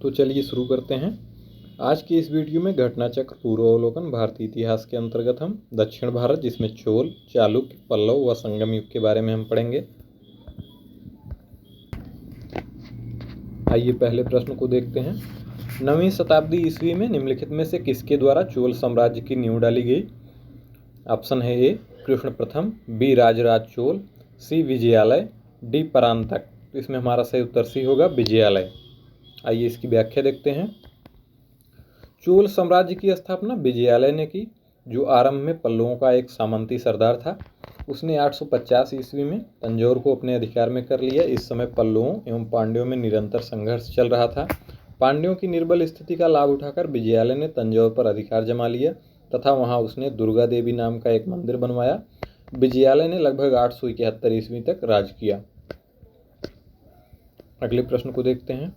तो चलिए शुरू करते हैं। आज की इस वीडियो में घटना चक्र पूर्वावलोकन भारतीय इतिहास के अंतर्गत हम दक्षिण भारत जिसमें चोल, चालुक्य, पल्लव व संगम युग के बारे में हम पढ़ेंगे। आइए पहले प्रश्न को देखते हैं। 9वीं शताब्दी ईस्वी में निम्नलिखित में से किसके द्वारा चोल साम्राज्य की नींव डाली गई? ऑप्शन है ए कृष्ण प्रथम, बी राजराज चोल, सी विजयालय, डी परांतक। तो इसमें हमारा सही उत्तर सी होगा विजयालय। आइए इसकी व्याख्या देखते हैं। चोल साम्राज्य की स्थापना विजयालय ने की, जो आरंभ में पल्लवों का एक सामंती सरदार था। उसने 850 ईस्वी में तंजौर को अपने अधिकार में कर लिया। इस समय पल्लवों एवं पांड्यों में निरंतर संघर्ष चल रहा था। पांड्यों की निर्बल स्थिति का लाभ उठाकर विजयालय ने तंजौर पर अधिकार जमा लिया तथा वहां उसने दुर्गा देवी नाम का एक मंदिर बनवाया। विजयालय ने लगभग 871 ईस्वी तक राज किया। अगले प्रश्न को देखते हैं।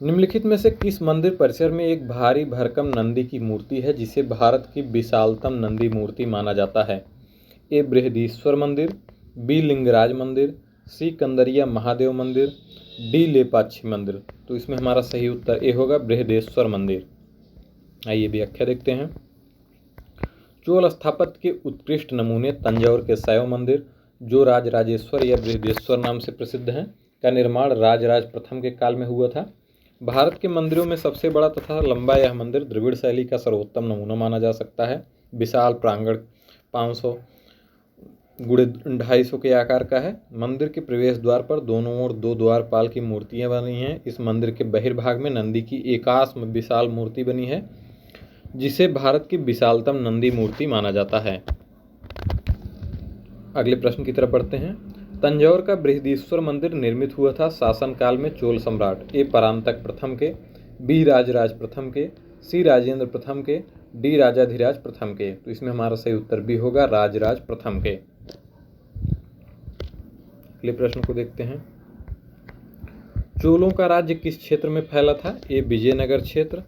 निम्नलिखित में से किस मंदिर परिसर में एक भारी भरकम नंदी की मूर्ति है जिसे भारत की विशालतम नंदी मूर्ति माना जाता है? ए बृहदीश्वर मंदिर, बी लिंगराज मंदिर, सी कंदरिया महादेव मंदिर, डी लेपाक्षी मंदिर। तो इसमें हमारा सही उत्तर ए होगा बृहदेश्वर मंदिर। आइए व्याख्या देखते हैं। चोल स्थापत्य के उत्कृष्ट नमूने तंजौर के शैव मंदिर, जो राजराजेश्वर या बृहदेश्वर नाम से प्रसिद्ध हैं, का निर्माण राजराज प्रथम के काल में हुआ था। भारत के मंदिरों में सबसे बड़ा तथा लंबा यह मंदिर द्रविड़ शैली का सर्वोत्तम नमूना माना जा सकता है। विशाल प्रांगण 500 गुणे 250 के आकार का है। मंदिर के प्रवेश द्वार पर दोनों ओर 2 द्वारपाल की मूर्तियां बनी हैं। इस मंदिर के बहिर्भाग में नंदी की एकास्म विशाल मूर्ति बनी है, जिसे भारत की विशालतम नंदी मूर्ति माना जाता है। अगले प्रश्न की तरफ बढ़ते हैं। तंजौर का बृहदीश्वर मंदिर निर्मित हुआ था शासनकाल में चोल सम्राट ए परांतक प्रथम के, बी राजराज प्रथम के, सी राजेंद्र प्रथम के, डी राजाधिराज प्रथम के। तो इसमें हमारा सही उत्तर भी होगा राजराज प्रथम के। अगले प्रश्न को देखते हैं। चोलों का राज्य किस क्षेत्र में फैला था? ए विजयनगर क्षेत्र,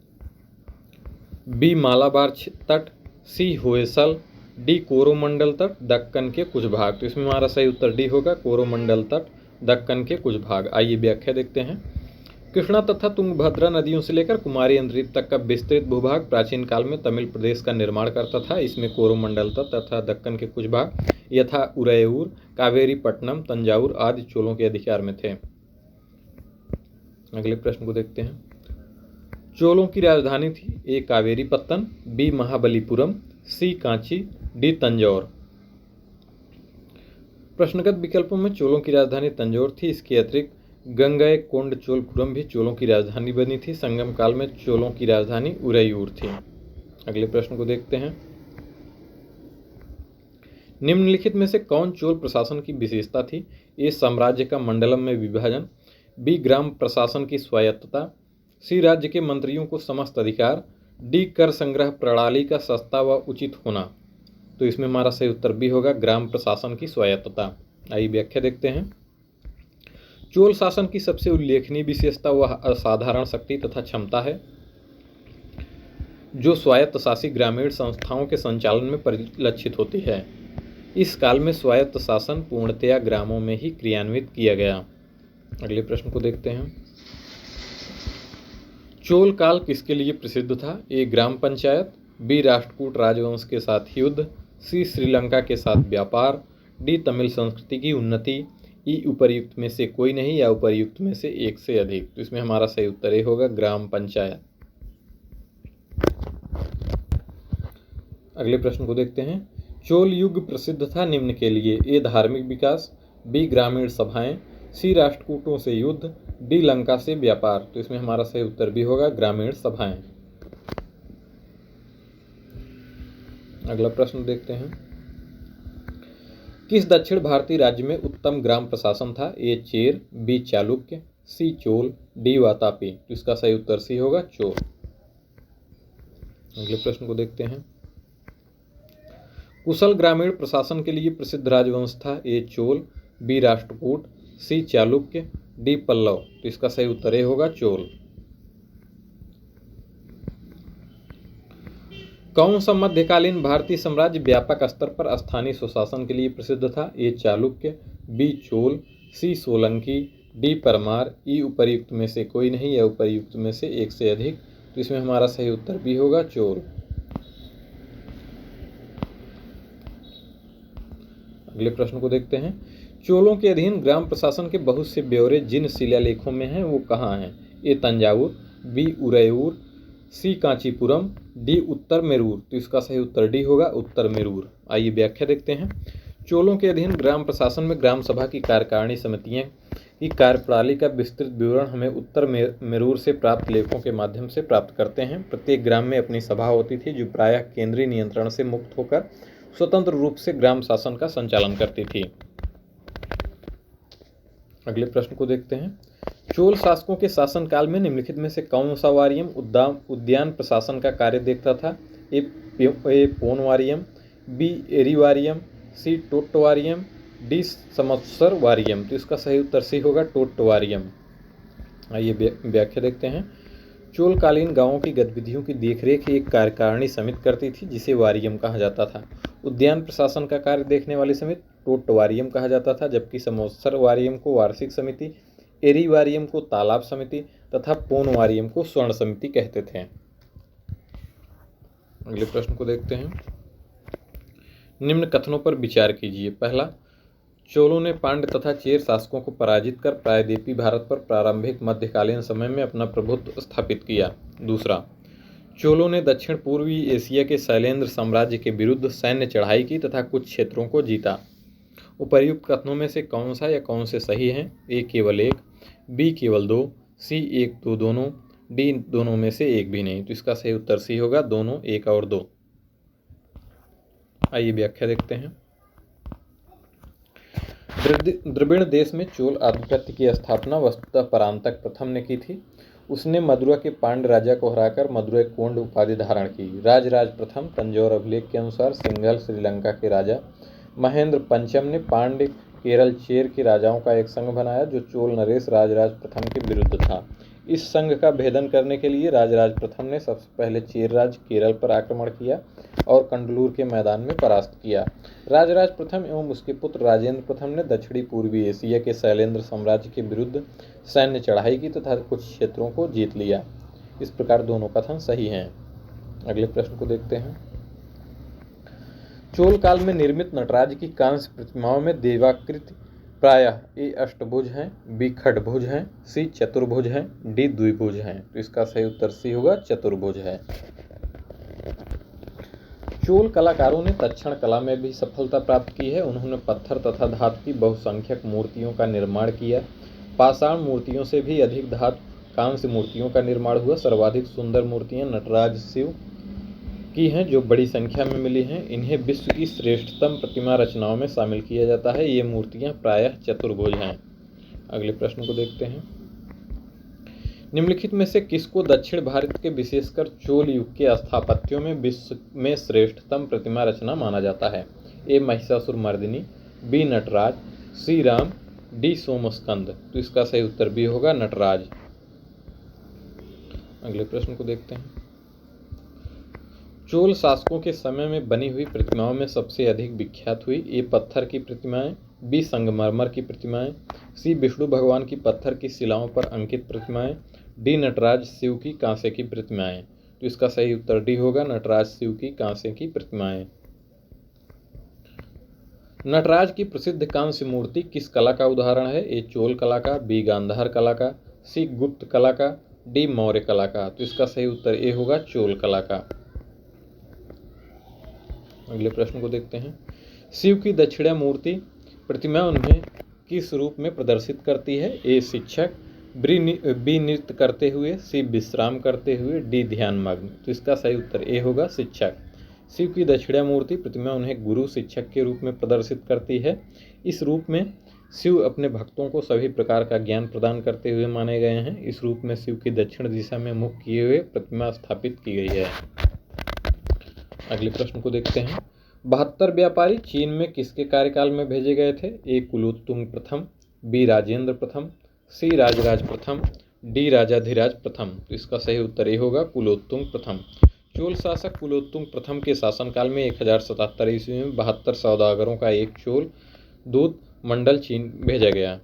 बी मालाबार तट, सी होयसल, डी कोरोमंडल तट, दक्कन के कुछ भाग। तो इसमें हमारा सही उत्तर डी होगा कोरोमंडल तट, दक्कन के कुछ भाग। आइए व्याख्या देखते हैं। कृष्णा तथा तुंगभद्रा नदियों से लेकर कुमारी द्वीप तक का विस्तृत भूभाग प्राचीन काल में तमिल प्रदेश का निर्माण करता था। इसमें कोरोमंडल तट तथा दक्कन के कुछ भाग यथा उरैयूर, कावेरी पट्टनम, तंजावुर आदि चोलों के अधिकार में थे। अगले प्रश्न को देखते हैं। चोलों की राजधानी थी ए कावेरी पत्तन, बी महाबलीपुरम, सी कांची, डी तंजौर। प्रश्नगत विकल्पों में चोलों की राजधानी तंजौर थी। इसके अतिरिक्त गंगईकोंडचोलपुरम भी चोलों की राजधानी बनी थी। संगम काल में चोलों की राजधानी उरैयूर थी। अगले प्रश्न को देखते हैं। निम्नलिखित में से कौन चोल प्रशासन की विशेषता थी? ए साम्राज्य का मंडलम में विभाजन, बी ग्राम प्रशासन की स्वायत्तता, सी राज्य के मंत्रियों को समस्त अधिकार, डी कर संग्रह प्रणाली का सस्ता व उचित होना। तो इसमें हमारा सही उत्तर भी होगा ग्राम प्रशासन की स्वायत्तता। आइए व्याख्या देखते हैं। चोल शासन की सबसे उल्लेखनीय विशेषता वह असाधारण शक्ति तथा क्षमता है, जो स्वायत्त शासी ग्रामीण संस्थाओं के संचालन में परिलक्षित होती है। इस काल में स्वायत्त शासन पूर्णतया ग्रामों में ही क्रियान्वित किया गया। अगले प्रश्न को देखते हैं। चोल काल किसके लिए प्रसिद्ध था? ए ग्राम पंचायत, बी राष्ट्रकूट राजवंश के साथ युद्ध, सी श्रीलंका के साथ व्यापार, डी तमिल संस्कृति की उन्नति, ई उपर्युक्त में से कोई नहीं या उपर्युक्त में से एक से अधिक। तो इसमें हमारा सही उत्तर ए होगा ग्राम पंचायत। अगले प्रश्न को देखते हैं। चोल युग प्रसिद्ध था निम्न के लिए? ए धार्मिक विकास, बी ग्रामीण सभाएं, सी राष्ट्रकूटों से युद्ध, डी लंका से व्यापार। तो इसमें हमारा सही उत्तर भी होगा ग्रामीण सभाएं। अगला प्रश्न देखते हैं। किस दक्षिण भारतीय राज्य में उत्तम ग्राम प्रशासन था? ए चेर, बी चालुक्य, सी चोल, डी वातापी। तो इसका सही उत्तर सी होगा चोल। अगले प्रश्न को देखते हैं। कुशल ग्रामीण प्रशासन के लिए प्रसिद्ध राजवंश था? ए चोल, बी राष्ट्रकूट, सी चालुक्य, डी पल्लव। तो इसका सही उत्तर ए होगा चोल। कौन सा मध्यकालीन भारतीय साम्राज्य व्यापक स्तर पर स्थानीय स्वशासन के लिए प्रसिद्ध था? ए चालुक्य, बी चोल, सी सोलंकी, डी परमार, ई उपर्युक्त में से कोई नहीं या उपर्युक्त में से एक से अधिक। तो इसमें हमारा सही उत्तर भी होगा चोल। अगले प्रश्न को देखते हैं। चोलों के अधीन ग्राम प्रशासन के बहुत से ब्यौरे जिन शिलालेखों में हैं वो कहाँ हैं? ए तंजावुर, बी उरैयूर, सी कांचीपुरम, डी उत्तर मेरूर। तो इसका सही उत्तर डी होगा उत्तर मेरूर। आइए व्याख्या देखते हैं। चोलों के अधीन ग्राम प्रशासन में ग्राम सभा की कार्यकारिणी समितियां की कार्यप्रणाली का विस्तृत विवरण हमें उत्तर मेरूर से प्राप्त लेखों के माध्यम से प्राप्त करते हैं। प्रत्येक ग्राम में अपनी सभा होती थी जो प्रायः केंद्रीय नियंत्रण से मुक्त होकर स्वतंत्र रूप से ग्राम शासन का संचालन करती थी। अगले प्रश्न को देखते हैं। चोल शासकों के शासनकाल में निम्नलिखित में से कौन सा वारियम उद्यान प्रशासन का कार्य देखता था? ए पोनवारियम, बी एरीवारियम, सी टोट्टवारियम, डी संवत्सर वारियम। तो इसका सही उत्तर सी होगा टोट्टवारियम। आइए व्याख्या देखते हैं। चोलकालीन गांवों की गतिविधियों की देखरेख एक कार्यकारिणी समिति करती थी जिसे वारियम कहा जाता था। उद्यान प्रशासन का कार्य देखने वाली समिति टोट्टवारियम कहा जाता था, जबकि संवत्सर वारियम को वार्षिक समिति, एरीवारियम को तालाब समिति तथा पोनवारियम को स्वर्ण समिति कहते थे। अगले प्रश्न को देखते हैं। निम्न कथनों पर विचार कीजिए। पहला, चोलों ने पांड्य तथा चेर शासकों को पराजित कर प्रायद्वीपीय भारत पर प्रारंभिक मध्यकालीन समय में अपना प्रभुत्व स्थापित किया। दूसरा, चोलों ने दक्षिण पूर्वी एशिया के शैलेंद्र साम्राज्य के विरुद्ध सैन्य चढ़ाई की तथा कुछ क्षेत्रों को जीता। उपर्युक्त कथनों में से कौन सा या कौन से सही हैं? ए केवल एक, बी केवल दो, सी एक दो दोनों, डी दोनों में से एक भी नहीं। तो इसका सही उत्तर सी होगा दोनों, एक और दो। आइए व्याख्या देखते हैं। द्रविड़ देश में चोल आधिपत्य की स्थापना वस्तुतः परांतक प्रथम ने की थी। उसने मदुरा के पांड्य राजा को हराकर मदुरै कोंड उपाधि धारण की। राजराज प्रथम तंजौर अभिलेख के अनुसार सिंघल श्रीलंका के राजा महेंद्र पंचम ने पांड्य केरल चेर के राजाओं का एक संघ बनाया जो चोल नरेश राजराज प्रथम के विरुद्ध था। इस संघ का भेदन करने के लिए राजराज प्रथम ने सबसे पहले चेर राज केरल पर आक्रमण किया और कंडलूर के मैदान में परास्त किया। राजराज प्रथम एवं उसके पुत्र राजेंद्र प्रथम ने दक्षिणी पूर्वी एशिया के शैलेंद्र साम्राज्य के विरुद्ध सैन्य चढ़ाई की तथा कुछ क्षेत्रों को जीत लिया। इस प्रकार दोनों कथन सही हैं। अगले प्रश्न को देखते हैं। चोल काल में निर्मित नटराज की कांस्य प्रतिमाओं में देवाकृति प्रायः ए अष्टभुज हैं, बी खडभुज हैं, सी चतुर्भुज हैं, डी द्विभुज हैं। तो इसका सही उत्तर सी होगा चतुर्भुज है। चोल कलाकारों ने तक्षण कला में भी सफलता प्राप्त की है। उन्होंने पत्थर तथा धातु की बहुसंख्यक मूर्तियों का निर्माण किया। पाषाण मूर्तियों से भी अधिक धातु कांस्य मूर्तियों का निर्माण हुआ। सर्वाधिक सुंदर मूर्तियां नटराज शिव की हैं जो बड़ी संख्या में मिली हैं। इन्हें विश्व की श्रेष्ठतम प्रतिमा रचनाओं में शामिल किया जाता है। ये मूर्तियां प्रायः चतुर्भुज हैं। अगले प्रश्न को देखते हैं। निम्नलिखित में से किसको दक्षिण भारत के विशेषकर चोल युग के स्थापत्यों में विश्व में श्रेष्ठतम प्रतिमा रचना माना जाता है? ए महिषासुरमर्दिनी, बी नटराज, सी राम, डी सोमस्कंद। तो इसका सही उत्तर बी होगा नटराज। अगले प्रश्न को देखते हैं। चोल शासकों के समय में बनी हुई प्रतिमाओं में सबसे अधिक विख्यात हुई ए पत्थर की प्रतिमाएं, बी संगमरमर की प्रतिमाएं, सी विष्णु भगवान की पत्थर की शिलाओं पर अंकित प्रतिमाएं, डी नटराज शिव की कांसे की प्रतिमाएं। तो इसका सही उत्तर डी होगा नटराज शिव की कांसे की प्रतिमाएं। नटराज की प्रसिद्ध कांस्य मूर्ति किस कला का उदाहरण है? ए चोल कला का, बी गांधार कला का, सी गुप्त कला का, डी मौर्य कला का। तो इसका सही उत्तर ए होगा चोल कला का। अगले प्रश्न को देखते हैं। शिव की दक्षिणा मूर्ति प्रतिमा उन्हें किस रूप में प्रदर्शित करती है? ए शिक्षक, बी नृत्य करते हुए, सी विश्राम करते हुए, डी ध्यानमग्न। तो इसका सही उत्तर ए होगा शिक्षक। शिव की दक्षिणा मूर्ति प्रतिमा उन्हें गुरु शिक्षक के रूप में प्रदर्शित करती है। इस रूप में शिव अपने भक्तों को सभी प्रकार का ज्ञान प्रदान करते हुए माने गए हैं। इस रूप में शिव की दक्षिण दिशा में मुख किए हुए प्रतिमा स्थापित की गई है। अगले प्रश्न को देखते हैं। 72 व्यापारी चीन में किसके कार्यकाल में भेजे गए थे? ए कुलोत्तुंग प्रथम, बी राजेंद्र प्रथम, सी राजराज प्रथम, डी राजाधिराज प्रथम। तो इसका सही उत्तर ए होगा कुलोत्तुंग प्रथम। चोल शासक कुलोत्तुंग प्रथम के शासनकाल में 1077 ईस्वी में 72 सौदागरों का एक चोल दूत मंडल चीन भेजा गया।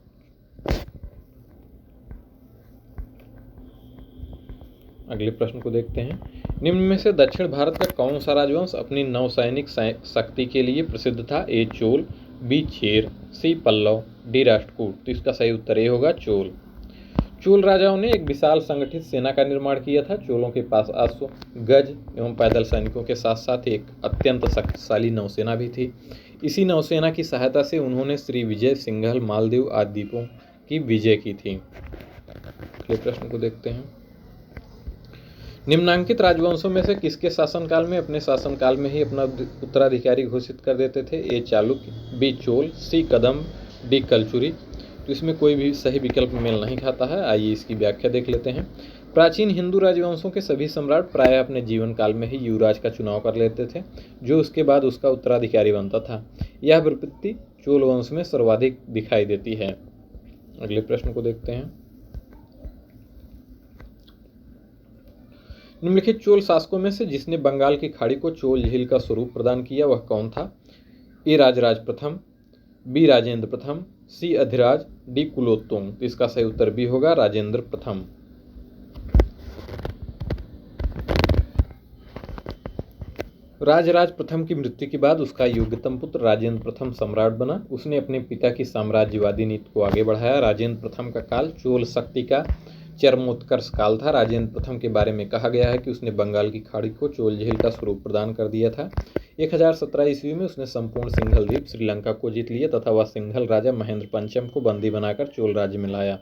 अगले प्रश्न को देखते हैं। निम्न में से दक्षिण भारत का कौन सा राजवंश अपनी नौसैनिक शक्ति के लिए प्रसिद्ध था? ए चोल, बी चेर, सी पल्लव, डी राष्ट्रकूट। तो इसका सही उत्तर ए होगा चोल। चोल राजाओं ने एक विशाल संगठित सेना का निर्माण किया था। चोलों के पास अश्व, गज एवं पैदल सैनिकों के साथ साथ एक अत्यंत शक्तिशाली नौसेना भी थी। इसी नौसेना की सहायता से उन्होंने श्री विजय, सिंघल, मालदीव आदि द्वीपों की विजय की थी। अगले प्रश्न को देखते हैं। निम्नांकित राजवंशों में से किसके शासनकाल में अपने शासनकाल में ही अपना उत्तराधिकारी घोषित कर देते थे? ए चालुक्य, बी चोल, सी कदम्ब, डी कलचुरी। तो इसमें कोई भी सही विकल्प मेल नहीं खाता है। आइए इसकी व्याख्या देख लेते हैं। प्राचीन हिंदू राजवंशों के सभी सम्राट प्रायः अपने जीवन काल में ही युवराज का चुनाव कर लेते थे, जो उसके बाद उसका उत्तराधिकारी बनता था। यह प्रवृत्ति चोल वंश में सर्वाधिक दिखाई देती है। अगले प्रश्न को देखते हैं। निम्नलिखित चोल शासकों में से जिसने बंगाल की खाड़ी को चोल झील का स्वरूप प्रदान किया वह कौन था? ए राजराज प्रथम, बी राजेंद्र प्रथम, सी अधिराज, डी कुलोत्तुंग। तो इसका सही उत्तर बी होगा राजेंद्र प्रथम। राजराज प्रथम की मृत्यु के बाद उसका योग्यतम पुत्र राजेंद्र प्रथम सम्राट बना। उसने अपने पिता की साम्राज्यवादी नीति को आगे बढ़ाया। राजेंद्र प्रथम का काल चोल शक्ति का चरमोत्कर्ष काल था। राजेंद्र प्रथम के बारे में कहा गया है कि उसने बंगाल की खाड़ी को चोल झील का स्वरूप प्रदान कर दिया था। 1017 ईस्वी में उसने संपूर्ण सिंघल द्वीप श्रीलंका को जीत लिया तथा वह सिंघल राजा महेंद्र पंचम को बंदी बनाकर चोल राज्य में लाया।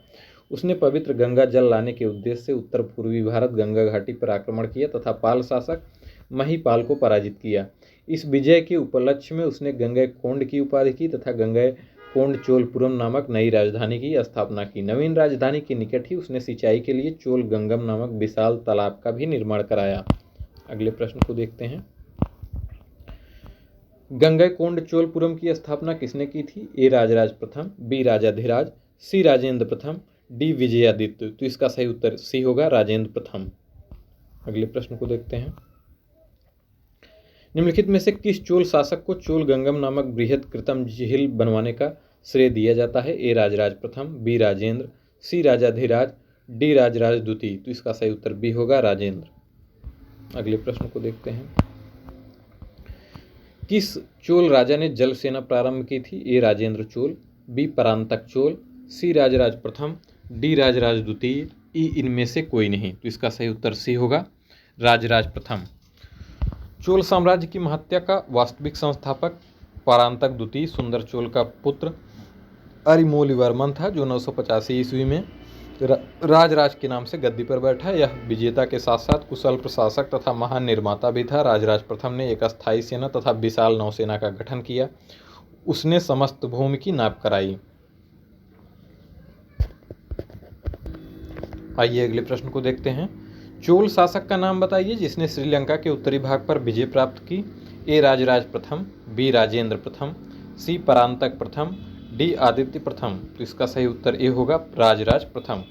उसने पवित्र गंगा जल लाने के उद्देश्य से उत्तर पूर्वी भारत गंगा घाटी पर आक्रमण किया तथा पाल शासक महीपाल को पराजित किया। इस विजय के उपलक्ष्य में उसने गंगैकोंड की उपाधि की तथा गंगैकोंड चोलपुरम नामक नई राजधानी की स्थापना की। नवीन राजधानी के निकट ही उसने सिंचाई के लिए चोल गंगम नामक विशाल तालाब का भी निर्माण कराया। अगले प्रश्न को देखते हैं। गंगैकोंड चोलपुरम की स्थापना किसने की थी? ए राजराज प्रथम, बी राजाधिराज, सी राजेंद्र प्रथम, डी विजयादित्य। तो इसका सही उत्तर सी होगा राजेंद्र प्रथम। अगले प्रश्न को देखते हैं। निम्नलिखित में से किस चोल शासक को चोल गंगम नामक बृहद कृत्रिम झील बनवाने का श्रेय दिया जाता है? ए राजराज प्रथम, बी राजेंद्र, सी राजाधिराज, डी राजराज द्वितीय। तो इसका सही उत्तर बी होगा राजेंद्र। अगले प्रश्न को देखते हैं। किस चोल राजा ने जल सेना प्रारंभ की थी? ए राजेंद्र चोल, बी परांतक चोल, सी राजराज प्रथम, डी राजराज द्वितीय, ई इनमें से कोई नहीं। तो इसका सही उत्तर सी होगा राजराज प्रथम। चोल साम्राज्य की महत्ता का वास्तविक संस्थापक परांतक द्वितीय सुंदर चोल का पुत्र अरिमोलिवर्मन था, जो 985 ईस्वी में राजराज के नाम से गद्दी पर बैठा। यह विजेता के साथ साथ कुशल प्रशासक तथा महान निर्माता भी था। राजराज प्रथम ने एक अस्थायी सेना तथा विशाल नौसेना का गठन किया। उसने समस्त भूमि की नाप कराई। आइए अगले प्रश्न को देखते हैं। चोल शासक का नाम बताइए जिसने श्रीलंका के उत्तरी भाग पर विजय प्राप्त की। ए राजराज प्रथम, बी राजेंद्र प्रथम, सी परांतक प्रथम, डी आदित्य प्रथम। तो इसका सही उत्तर ए होगा राजराज प्रथम।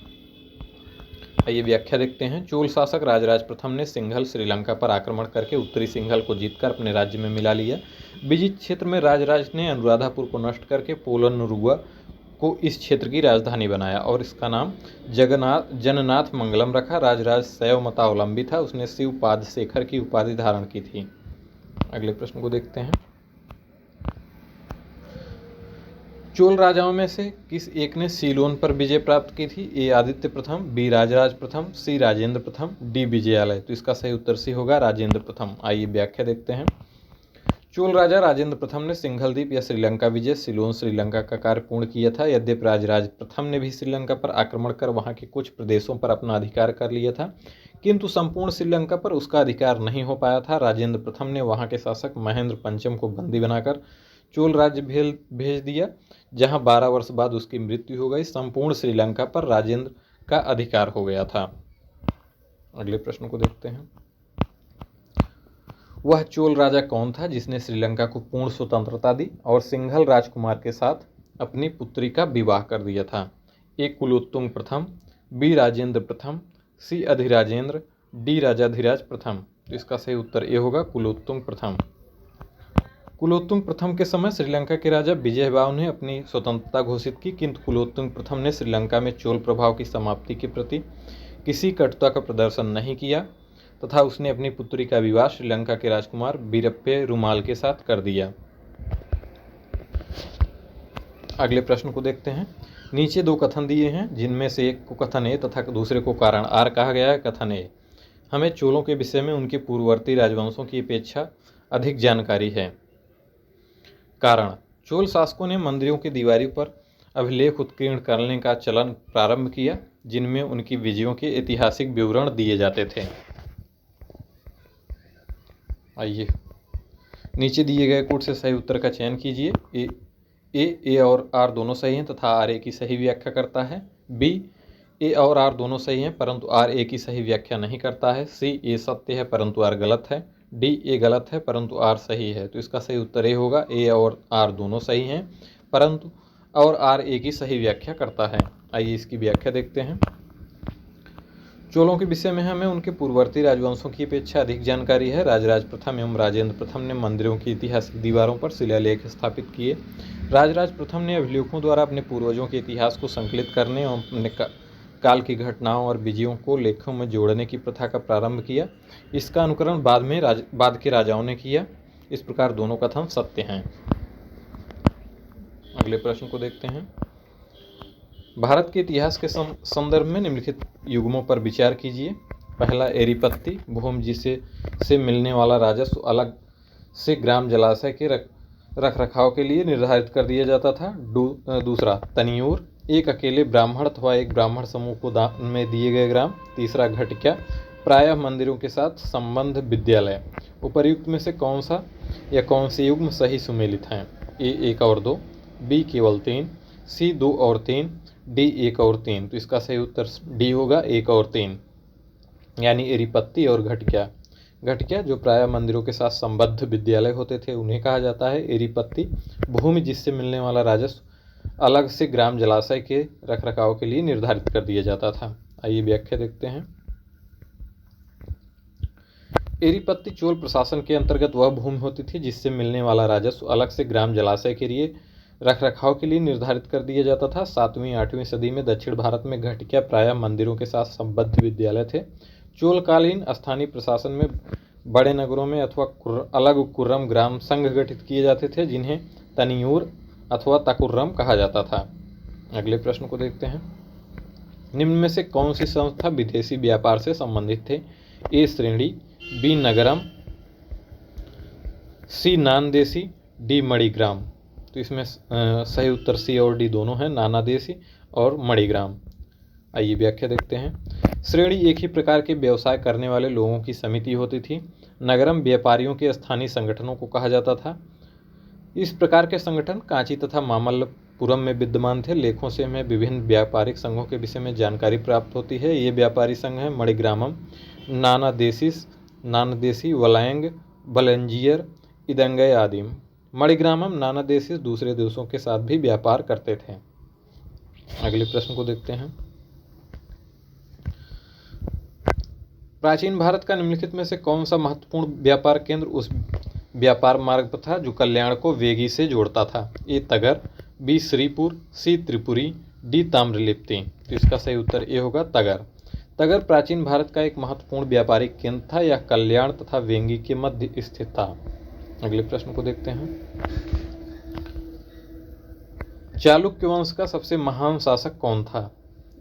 आइए व्याख्या देखते हैं। चोल शासक राजराज प्रथम ने सिंघल श्रीलंका पर आक्रमण करके उत्तरी सिंघल को जीतकर अपने राज्य में मिला लिया। विजित क्षेत्र में राजराज ने अनुराधापुर को नष्ट करके पोलनरुआ को इस क्षेत्र की राजधानी बनाया और इसका नाम जननाथ मंगलम रखा। राजराज शैव मतावलंबी था। उसने शिव पादशेखर की उपाधि धारण की थी। अगले प्रश्न को देखते हैं। चोल राजाओं में से किस एक ने सीलोन पर विजय प्राप्त की थी? ए आदित्य प्रथम, बी राजराज प्रथम, सी राजेंद्र प्रथम, डी विजयालय। तो इसका सही उत्तर सी होगा राजेंद्र प्रथम। आइए व्याख्या देखते हैं। चोल राजा राजेंद्र प्रथम ने सिंघल द्वीप या श्रीलंका विजय सिलोन श्रीलंका का कार्य पूर्ण किया था। यद्यपि राजराज प्रथम ने भी श्रीलंका पर आक्रमण कर वहां के कुछ प्रदेशों पर अपना अधिकार कर लिया था, किंतु संपूर्ण श्रीलंका पर उसका अधिकार नहीं हो पाया था। राजेंद्र प्रथम ने वहां के शासक महेंद्र पंचम को बंदी बनाकर चोल राज्य भेज दिया, जहां 12 वर्ष बाद उसकी मृत्यु हो गई। संपूर्ण श्रीलंका पर राजेंद्र का अधिकार हो गया था। अगले प्रश्न को देखते हैं। वह चोल राजा कौन था जिसने श्रीलंका को पूर्ण स्वतंत्रता दी और सिंघल राजकुमार के साथ अपनी पुत्री का विवाह कर दिया था? ए कुलोत्तुंग प्रथम, बी राजेंद्र प्रथम, सी अधिराजेंद्र, डी राजाधिराज प्रथम। तो इसका सही उत्तर ए होगा कुलोत्तुंग प्रथम। कुलोत्तुंग प्रथम के समय श्रीलंका के राजा विजयबाहु ने अपनी स्वतंत्रता घोषित की, किंतु कुलोत्तुंग प्रथम ने श्रीलंका में चोल प्रभाव की समाप्ति के प्रति किसी कटुता का प्रदर्शन नहीं किया तथा उसने अपनी पुत्री का विवाह श्रीलंका के राजकुमार वीरप्पे रुमाल के साथ कर दिया। अगले प्रश्न को देखते हैं। नीचे दो कथन दिए हैं जिनमें से एक को कथन ए तथा दूसरे को कारण आर कहा गया है। कथन ए, हमें चोलों के विषय में उनके पूर्ववर्ती राजवंशों की अपेक्षा अधिक जानकारी है। कारण, चोल शासकों ने मंदिरों की दीवारों पर अभिलेख उत्कीर्ण करने का चलन प्रारंभ किया जिनमें उनकी विजयों के ऐतिहासिक विवरण दिए जाते थे। आइए नीचे दिए गए कोड से सही उत्तर का चयन कीजिए। ए और आर दोनों सही हैं तथा आर ए की सही व्याख्या करता है। बी, ए और आर दोनों सही हैं परंतु आर ए की सही व्याख्या नहीं करता है। सी, ए सत्य है परंतु आर गलत है। डी, ए गलत है परंतु आर सही है। तो इसका सही उत्तर ए होगा, ए और आर दोनों सही हैं परंतु और आर ए की सही व्याख्या करता है। आइए इसकी व्याख्या देखते हैं। चोलों के विषय में हमें उनके पूर्ववर्ती राजवंशों की अपेक्षा अधिक जानकारी है। राजराज प्रथम एवं राजेंद्र प्रथम ने मंदिरों की ऐतिहासिक दीवारों पर शिलालेख स्थापित किए। राजराज प्रथम ने अभिलेखों द्वारा अपने पूर्वजों के इतिहास को संकलित करने और अपने काल की घटनाओं और विजयों को लेखों में जोड़ने की प्रथा का प्रारंभ किया। इसका अनुकरण बाद के राजाओं ने किया। इस प्रकार दोनों कथन सत्य हैं। अगले प्रश्न को देखते हैं। भारत के इतिहास के संदर्भ में निम्नलिखित युग्मों पर विचार कीजिए। पहला, एरीपत्ती, भूमि जिसे मिलने वाला राजस्व अलग से ग्राम जलाशय के रख रखाव के लिए निर्धारित कर दिया जाता था। दूसरा, तनियूर, एक अकेले ब्राह्मण अथवा एक ब्राह्मण समूह को दान में दिए गए ग्राम। तीसरा, घटिका, प्रायः मंदिरों के साथ संबंध विद्यालय। उपर्युक्त में से कौन सा या कौन से युग्म सही सुमेलित हैं? ए 1 और 2, बी केवल 3, सी 2 और 3, डी 1 और 3। तो इसका सही उत्तर डी होगा, 1 और 3, यानी एरीपत्ती और घटिका। घटिका जो प्रायः मंदिरों के साथ संबद्ध विद्यालय होते थे उन्हें कहा जाता है एरीपत्ती। भूमि जिससे मिलने वाला राजस्व अलग से ग्राम जलाशय के रखरखाव के लिए निर्धारित कर दिया जाता था। आइए व्याख्या देखते हैं। एरीपत्ती चोल प्रशासन के अंतर्गत वह भूमि होती थी जिससे मिलने वाला राजस्व अलग से ग्राम जलाशय के लिए रखरखाव के लिए निर्धारित कर दिया जाता था। 7वीं-8वीं सदी में दक्षिण भारत में घटिका प्रायः मंदिरों के साथ संबद्ध विद्यालय थे। चोलकालीन स्थानीय प्रशासन में बड़े नगरों में अथवा अलग कुर्रम ग्राम संघ गठित किए जाते थे जिन्हें तनियूर अथवा तकुर्रम कहा जाता था। अगले प्रश्न को देखते हैं। निम्न में से कौन सी संस्था विदेशी व्यापार से संबंधित थे? ए श्रेणी, बी नगरम, सी नानदेशी, डी मणिग्राम। तो इसमें सही उत्तर सी और डी दोनों हैं, नानादेशी और मणिग्राम। आइए व्याख्या देखते हैं। श्रेणी एक ही प्रकार के व्यवसाय करने वाले लोगों की समिति होती थी। नगरम व्यापारियों के स्थानीय संगठनों को कहा जाता था। इस प्रकार के संगठन कांची तथा मामल्लपुरम में विद्यमान थे। लेखों से हमें विभिन्न व्यापारिक संघों के विषय में जानकारी प्राप्त होती है। ये व्यापारी संघ हैं मणिग्रामम, नानादेशी, वलैंग, बलंजियर, इदंगय आदि। मणिग्रामम नानादेशी दूसरे देशों के साथ भी व्यापार करते थे। अगले प्रश्न को देखते हैं। प्राचीन भारत का निम्नलिखित में से कौन सा महत्वपूर्ण व्यापार केंद्र उस व्यापार मार्ग पर था जो कल्याण को वेगी से जोड़ता था? ए तगर, बी श्रीपुर, सी त्रिपुरी, डी ताम्रलिप्ति। तो इसका सही उत्तर ए होगा, तगर। तगर प्राचीन भारत का एक महत्वपूर्ण व्यापारिक केंद्र था। यह कल्याण तथा वेंगी के मध्य स्थित था। अगले प्रश्न को देखते हैं। चालुक्य वंश का सबसे महान शासक कौन था?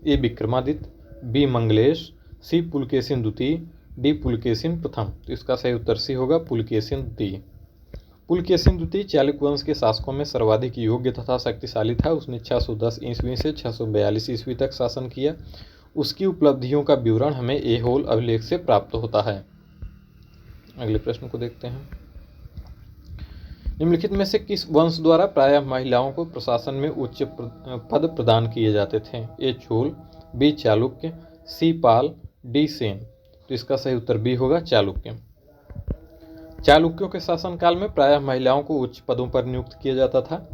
ए विक्रमादित्य, बी मंगलेश, सी पुलकेशिन द्वितीय, डी पुलकेशिन प्रथम। तो इसका सही उत्तर सी होगा, पुलकेशिन द्वितीय। पुलकेशिन द्वितीय चालुक्य वंश के शासकों में सर्वाधिक योग्य तथा शक्तिशाली था। उसने 610 ईस्वी से 642 ईस्वी तक शासन किया। उसकी उपलब्धियों का विवरण हमें ऐहोल अभिलेख से प्राप्त होता है। अगले प्रश्न को देखते हैं। निम्नलिखित में से किस वंश द्वारा प्रायः महिलाओं को प्रशासन में उच्च पद प्रदान किए जाते थे? ए चोल, बी चालुक्य, सी पाल, डी सेन। तो इसका सही उत्तर बी होगा, चालुक्य। चालुक्यों के शासनकाल में प्रायः महिलाओं को उच्च पदों पर नियुक्त किया जाता था।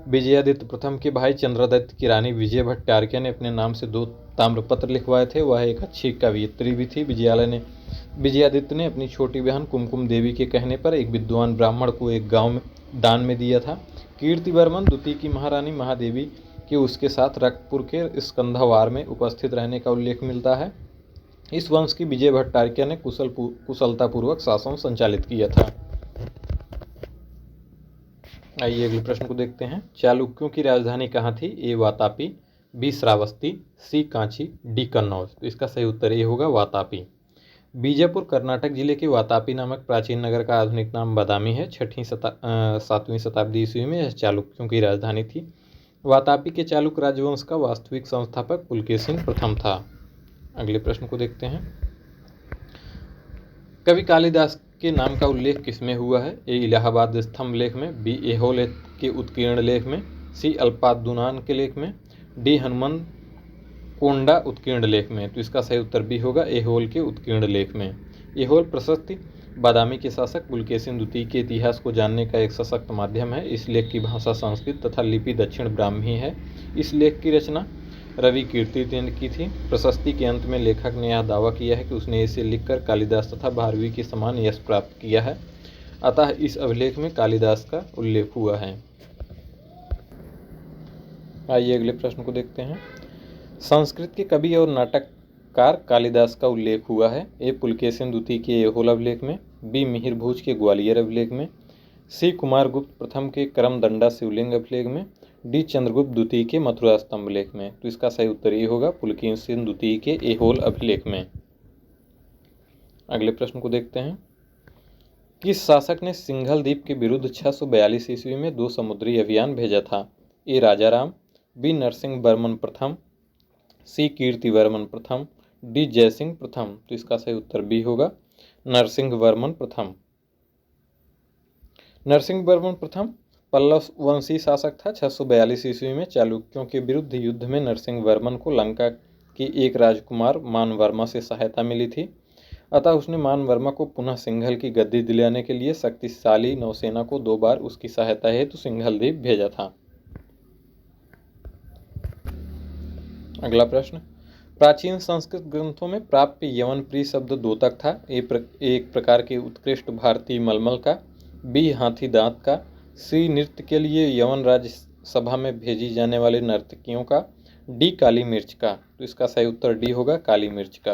विजयादित्य प्रथम के भाई चंद्रदत्त की रानी विजय भट्टारके ने अपने नाम से 2 ताम्रपत्र लिखवाए थे। वह एक अच्छी कवयित्री भी थी। विजयादित्य ने अपनी छोटी बहन कुमकुम देवी के कहने पर एक विद्वान ब्राह्मण को एक गांव में दान में दिया था। कीर्तिवर्मन द्वितीय की महारानी महादेवी के उसके साथ रक्तपुर के स्कंधावार में उपस्थित रहने का उल्लेख मिलता है। इस वंश की विजय भट्टारके ने कुशलतापूर्वक शासन संचालित किया था। आइए अगले प्रश्न को देखते हैं। चालुक्यों की राजधानी कहाँ थी? ए वातापी, बी श्रावस्ती, सी कांची, डी कन्नौज। तो इसका सही उत्तर ए होगा वातापी। बीजापुर कर्नाटक जिले के वातापी नामक प्राचीन नगर का आधुनिक नाम बादामी है। 7वीं शताब्दी ईस्वी में यह चालुक्यों की राजधानी थी। वातापी के चालुक्य राजवंश का वास्तविक संस्थापक पुलकेशिन प्रथम था। अगले प्रश्न को देखते हैं। कवि कालिदास के नाम का उल्लेख किसमें हुआ है? ए इलाहाबाद स्तंभ लेख में, बी ऐहोल के उत्कीर्ण लेख में, सी अल्पादुनान के लेख में, डी हनुमान कोंडा उत्कीर्ण लेख में। तो इसका सही उत्तर बी होगा ऐहोल के उत्कीर्ण लेख में। ऐहोल प्रशस्ति बादामी के शासक पुलकेशिन द्वितीय के इतिहास को जानने का एक सशक्त माध्यम है। इस लेख की भाषा संस्कृत तथा लिपि दक्षिण ब्राह्मी है। इस लेख की रचना रवि कीर्ति ने की थी। प्रशस्ति के अंत में लेखक ने यह दावा किया है कि उसने इसे लिखकर कालिदास तथा भारवी के समान यश प्राप्त किया है, अतः इस अभिलेख में कालिदास का उल्लेख हुआ है। आइए अगले प्रश्न को देखते हैं। संस्कृत के कवि और नाटककार कालिदास का उल्लेख हुआ है। ए पुलकेशिन द्वितीय के ऐहोल अभिलेख में, बी मिहिर भोज के ग्वालियर अभिलेख में, सी कुमारगुप्त प्रथम के करमदंडा शिवलिंग अभिलेख में, डी चंद्रगुप्त द्वितीय के मथुरा स्तंभ लेख में। तो इसका सही उत्तर ये होगा पुलकेशिन द्वितीय के ऐहोल अभिलेख में। अगले प्रश्न को देखते हैं। किस शासक ने सिंघल द्वीप के विरुद्ध 642 ईस्वी में 2 समुद्री अभियान भेजा था? ए राजाराम, बी नरसिंह वर्मन प्रथम, सी कीर्तिवर्मन प्रथम, डी जयसिंह प्रथम। तो इसका सही उत्तर बी होगा नरसिंह वर्मन प्रथम। नरसिंह वर्मन प्रथम पल्लव वंशी शासक था। 642 ईस्वी में चालुक्यों के विरुद्ध युद्ध में नरसिंह वर्मन को लंका के एक राजकुमार मानवर्मा से सहायता मिली थी, अतः उसने मानवर्मा को पुनः सिंघल की गद्दी दिलाने के लिए शक्तिशाली नौसेना को 2 बार उसकी सहायता हेतु सिंघल द्वीप भेजा था। अगला प्रश्न। प्राचीन संस्कृत ग्रंथों में प्राप्य यवन प्रिय शब्द द्योतक था। एक प्रकार के उत्कृष्ट भारतीय मलमल का, बी हाथी दांत का, सी नृत्य के लिए यवन राज्य सभा में भेजी जाने वाले नर्तकियों का, डी काली मिर्च का। तो इसका सही उत्तर डी होगा काली मिर्च का।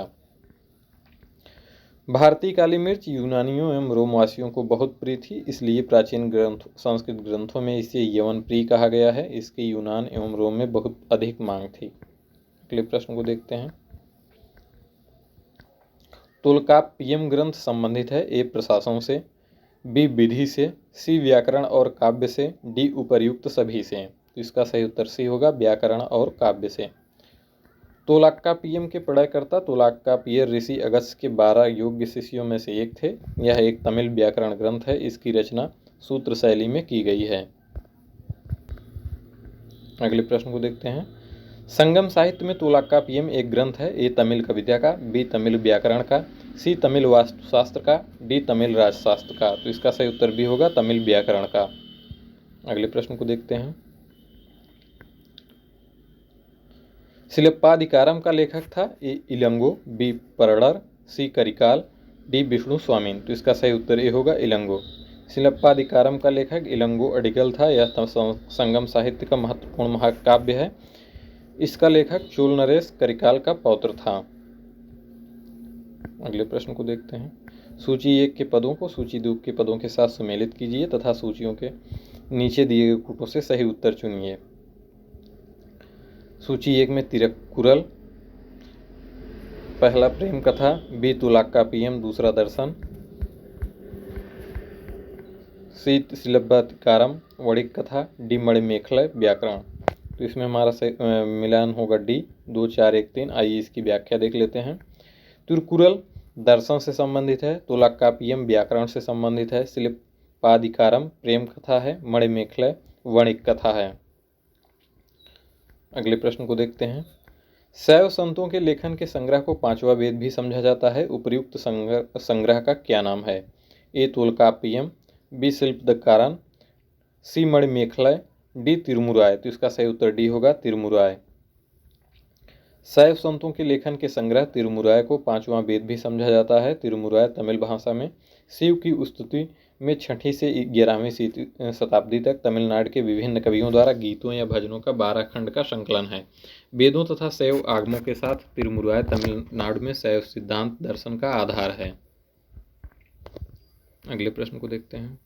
भारतीय काली मिर्च यूनानियों एवं रोमवासियों को बहुत प्रिय थी, इसलिए प्राचीन संस्कृत ग्रंथों में इसे यवन प्रिय कहा गया है। इसकी यूनान एवं रोम में बहुत अधिक मांग थी। अगले प्रश्न को देखते हैं। तोलकाप्पियम ग्रंथ संबंधित है। ए प्रशासन से, बी विधि से, सी व्याकरण और काव्य से, डी उपर्युक्त सभी से। तो इसका सही उत्तर सी होगा व्याकरण और काव्य से। तोलाक्कापियम के प्रणायकर्ता तोलाक्कापियर ऋषि अगस्त्य के 12 योग्य शिष्यों में से एक थे। यह एक तमिल व्याकरण ग्रंथ है। इसकी रचना सूत्र शैली में की गई है। अगले प्रश्न को देखते हैं। संगम साहित्य में तोलाक्कापियम एक ग्रंथ है। ए तमिल कविता का, बी तमिल व्याकरण का, सी तमिल वास्तुशास्त्र का, डी तमिल राजशास्त्र का। तो इसका सही उत्तर भी होगा तमिल व्याकरण का। अगले प्रश्न को देखते हैं। शिलप्पाधिकारम का लेखक था। ए इलंगो, बी परडर, सी करिकाल, डी विष्णु स्वामीन। तो इसका सही उत्तर ए होगा इलंगो। शिलप्पाधिकारम का लेखक इलंगो अडिगल था। यह संगम साहित्य का महत्वपूर्ण महाकाव्य है। इसका लेखक चोल नरेश करिकाल का पौत्र था। अगले प्रश्न को देखते हैं। सूची 1 के पदों को सूची 2 के पदों के साथ सम्मिलित कीजिए तथा सूचियों के नीचे दिए गए कूटों से सही उत्तर चुनिए। सूची 1 में तिरुकुरल, पहला प्रेम कथा, बी तुलाक्कापियम दूसरा दर्शन, सी शिलप्पाधिकारम वणिक कथा, डी मणिमेखला व्याकरण। तो इसमें हमारा मिलान होगा डी 2 4 1 3। आइए इसकी व्याख्या देख लेते हैं। तिरुकुरल दर्शन से संबंधित है, तोलाक्कापियम व्याकरण से संबंधित है, शिलप्पाधिकारम प्रेम कथा है, मणिमेखला वणिक कथा है। अगले प्रश्न को देखते हैं। शैव संतों के लेखन के संग्रह को 5वां वेद भी समझा जाता है। उपर्युक्त संग्रह का क्या नाम है? ए तोलकाप्पियम, बी शिल्पदकारण, सी मणिमेखला, डी तिरुमुराय। तो इसका सही उत्तर डी होगा तिरुमुराय। शैव संतों के लेखन के संग्रह तिरुमुराय को 5वां वेद भी समझा जाता है। तिरुमुराय तमिल भाषा में शिव की स्तुति में 6वीं से 11वीं शताब्दी तक तमिलनाडु के विभिन्न कवियों द्वारा गीतों या भजनों का 12 खंड का संकलन है। वेदों तथा शैव आगमों के साथ तिरुमुराय तमिलनाडु में शैव सिद्धांत दर्शन का आधार है। अगले प्रश्न को देखते हैं।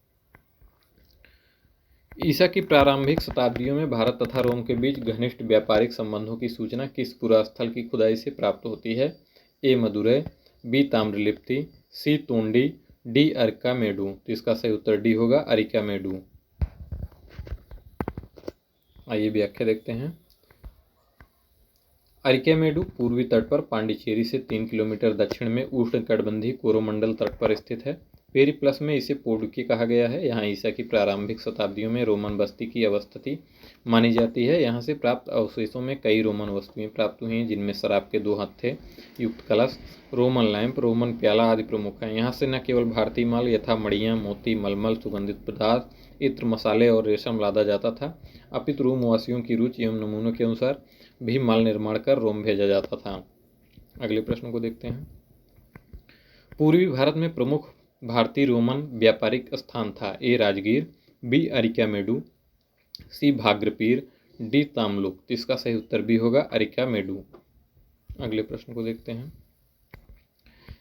ईसा की प्रारंभिक शताब्दियों में भारत तथा रोम के बीच घनिष्ठ व्यापारिक संबंधों की सूचना किस पुरास्थल की खुदाई से प्राप्त होती है? ए मदुरै, बी ताम्रलिप्ति, सी तोंडी, डी अरिकामेडु। तो इसका सही उत्तर डी होगा, अरिकामेडु। आइए व्याख्या देखते हैं। अरिकामेडु पूर्वी तट पर पांडिचेरी से 3 किलोमीटर दक्षिण में उष्णकटिबंधीय कोरोमंडल तट पर स्थित है। पेरिप्लस में इसे पोडुकी कहा गया है। यहाँ ईसा की प्रारंभिक शताब्दियों में रोमन बस्ती की अवस्थिति मानी जाती है। यहाँ से प्राप्त अवशेषों में कई रोमन वस्तुएं प्राप्त हुई हैं, जिनमें शराब के 2 हत्थे युक्त कलश, रोमन लैंप, रोमन प्याला आदि प्रमुख हैं। यहाँ से न केवल भारतीय माल यथा मड़ियाँ, मोती, मलमल, सुगंधित पदार्थ, इत्र, मसाले और रेशम लादा जाता था, अपितु रोमवासियों की रुचि एवं नमूनों के अनुसार भी माल निर्माण कर रोम भेजा जाता था। अगले प्रश्न को देखते हैं। पूर्वी भारत में प्रमुख भारतीय रोमन व्यापारिक स्थान था। ए राजगीर, बी अरिकामेडु, सी भाग्रपीर, डी तामलुक। तो इसका सही उत्तर बी होगा, अरिकामेडु। अगले प्रश्न को देखते हैं।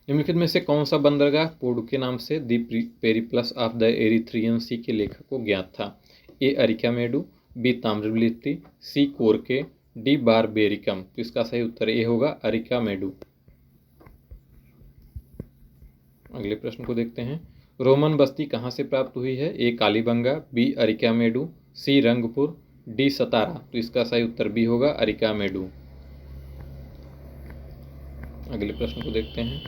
निम्नलिखित में से कौन सा बंदरगाह पोडुके नाम से दी पेरिप्लस ऑफ द एरिथ्रियन सी के लेखक को ज्ञात था? ए अरिकामेडु, बी ताम्रलिप्ति, सी कोरके, डी बारबेरिकम। तो इसका सही उत्तर ए होगा, अरिकामेडु। अगले प्रश्न को देखते हैं। रोमन बस्ती कहाँ से प्राप्त हुई है? ए कालीबंगा, बी अरिकामेडु, सी रंगपुर, डी सतारा। तो इसका सही उत्तर बी होगा, अरिकामेडु। अगले प्रश्न को देखते हैं।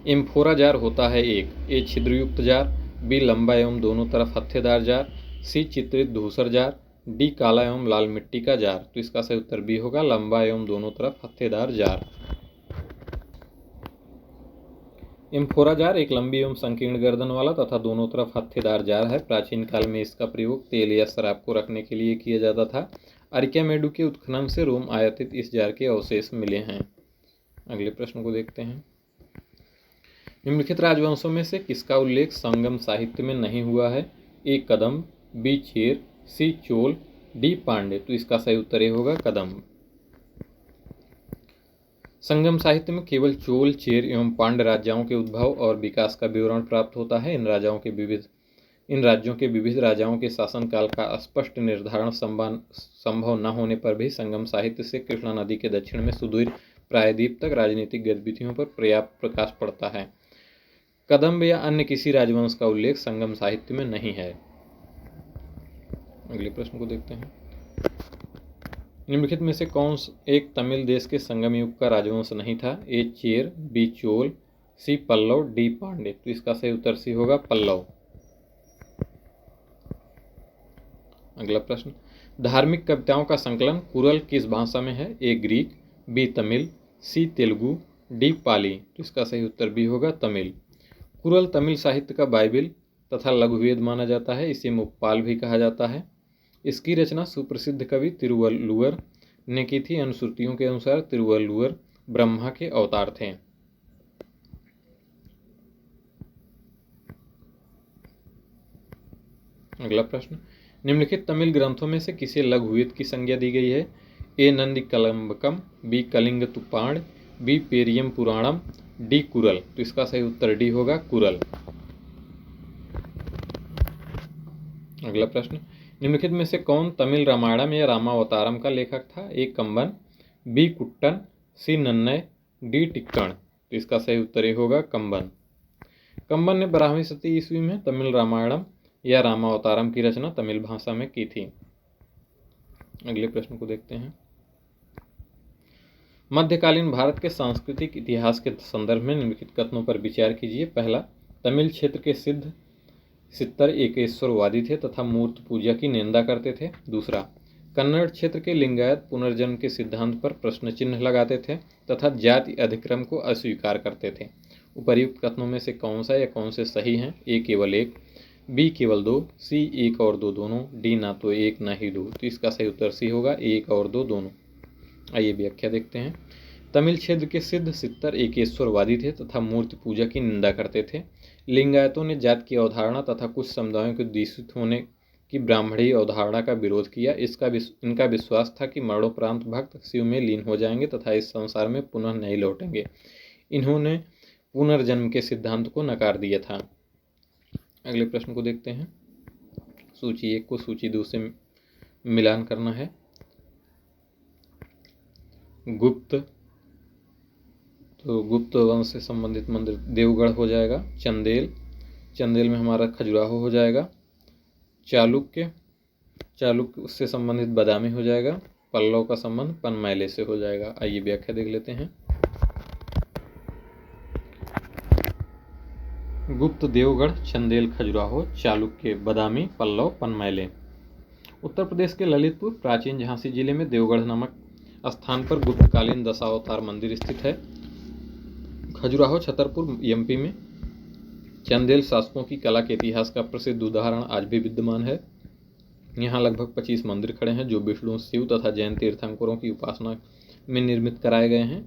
एम्फोरा जार होता है एक, ए छिद्रयुक्त जार, बी लंबा एवं दोनों तरफ हत्थेदार जार, सी चित्रित धूसर जार, डी काला एवं लाल मिट्टी का जार। तो इसका सही उत्तर बी होगा, लंबा एवं दोनों तरफ हत्थेदार जार। एम्फोरा जार एक लंबी एवं संकीर्ण गर्दन वाला तथा दोनों तरफ हत्थेदार जार है। प्राचीन काल में इसका प्रयोग तेल या शराब को रखने के लिए किया जाता था। अरिकामेडु के उत्खनन से रोम आयातित इस जार के अवशेष मिले हैं। अगले प्रश्न को देखते हैं। निम्नलिखित राजवंशों में से किसका उल्लेख संगम साहित्य में नहीं हुआ है? ए कदम्ब, बी चेर, सी चोल, डी पांड्य। तो इसका सही उत्तर ए होगा, कदम्ब। संगम साहित्य में केवल चोल, चेर एवं पांड्य राज्यों के उद्भव और विकास का विवरण प्राप्त होता है। इन राज्यों के विविध राजाओं के शासनकाल का स्पष्ट निर्धारण संभव न होने पर भी संगम साहित्य से कृष्णा नदी के दक्षिण में सुदूर प्रायद्वीप तक राजनीतिक गतिविधियों पर पर्याप्त प्रकाश पड़ता है। कदम्ब या अन्य किसी राजवंश का उल्लेख संगम साहित्य में नहीं है। अगले प्रश्न को देखते हैं। निम्नलिखित में से कौन एक तमिल देश के संगम युग का राजवंश नहीं था? ए चेर, बी चोल, सी पल्लव, डी पांड्य। तो इसका सही उत्तर सी होगा, पल्लव। अगला प्रश्न। धार्मिक कविताओं का संकलन कुरल किस भाषा में है? ए ग्रीक, बी तमिल, सी तेलुगु, डी पाली। तो इसका सही उत्तर बी होगा, तमिल। कुरल तमिल साहित्य का बाइबिल तथा लघुवेद माना जाता है। इसे मुप्पाल भी कहा जाता है। इसकी रचना सुप्रसिद्ध कवि तिरुवल्लुवर ने की थी। अनुश्रुतियों के अनुसार तिरुवल्लुवर ब्रह्मा के अवतार थे। अगला प्रश्न। निम्नलिखित तमिल ग्रंथों में से किसे लघुवेद की संज्ञा दी गई है? A Nandi Kalambakam, B Kalinga Tupan, B Periyam Puranam, D Kural. तो इसका सही उत्तर डी होगा, कुरल। अगला प्रश्न। निम्नलिखित में से कौन तमिल रामायणम या रामावतारम का लेखक था? ए कंबन, बी कुट्टन, सी नन्नय, डी टिक्कण। तो इसका सही उत्तर होगा, कंबन। कंबन ने 12वीं शती ईस्वी में तमिल रामायणम या रामावतारम की रचना तमिल भाषा में की थी। अगले प्रश्न को देखते हैं। मध्यकालीन भारत के सांस्कृतिक इतिहास के संदर्भ में निम्नलिखित कथनों पर विचार कीजिए। पहला, तमिल क्षेत्र के सिद्ध सित्तर एकेश्वरवादी थे तथा मूर्ति पूजा की निंदा करते थे। दूसरा, कन्नड़ क्षेत्र के लिंगायत पुनर्जन्म के सिद्धांत पर प्रश्न चिन्ह लगाते थे तथा जाति अधिक्रम को अस्वीकार करते थे। उपर्युक्त कथनों में से कौन सा या कौन से सही हैं? ए केवल एक, बी केवल दो, सी एक और दो दोनों, डी ना तो एक ना ही दो। तो इसका सही उत्तर सी होगा, एक और दो दोनों। आइए व्याख्या देखते हैं। तमिल क्षेत्र के सिद्ध सित्तर एकेश्वरवादी थे तथा मूर्ति पूजा की निंदा करते थे। लिंगायतों ने जात की अवधारणा तथा कुछ समुदायों के दूषित होने की ब्राह्मणी अवधारणा का विरोध किया। इनका विश्वास था कि मरणोपरांत भक्त शिव में लीन हो जाएंगे तथा इस संसार में पुनः नहीं लौटेंगे। इन्होंने पुनर्जन्म के सिद्धांत को नकार दिया था। अगले प्रश्न को देखते हैं। सूची 1 को सूची 2 से मिलान करना है। गुप्त, तो गुप्त वंश से संबंधित मंदिर देवगढ़ हो जाएगा। चंदेल, चंदेल में हमारा खजुराहो हो जाएगा। चालुक्य, चालुक्य से संबंधित बादामी हो जाएगा। पल्लव का संबंध पनमैले से हो जाएगा। आइए व्याख्या देख लेते हैं। गुप्त देवगढ़, चंदेल खजुराहो, चालुक्य बादामी, पल्लव पनमैले। उत्तर प्रदेश के ललितपुर प्राचीन झांसी जिले में देवगढ़ नामक स्थान पर गुप्तकालीन दशावतार मंदिर स्थित है। खजुराहो छतरपुर एमपी में। चंदेल शासकों की कला के इतिहास का प्रसिद्ध उदाहरण आज भी विद्यमान है। यहाँ लगभग 25 मंदिर खड़े हैं जो विष्णु, शिव तथा जैन तीर्थंकरों की उपासना में निर्मित कराए गए हैं।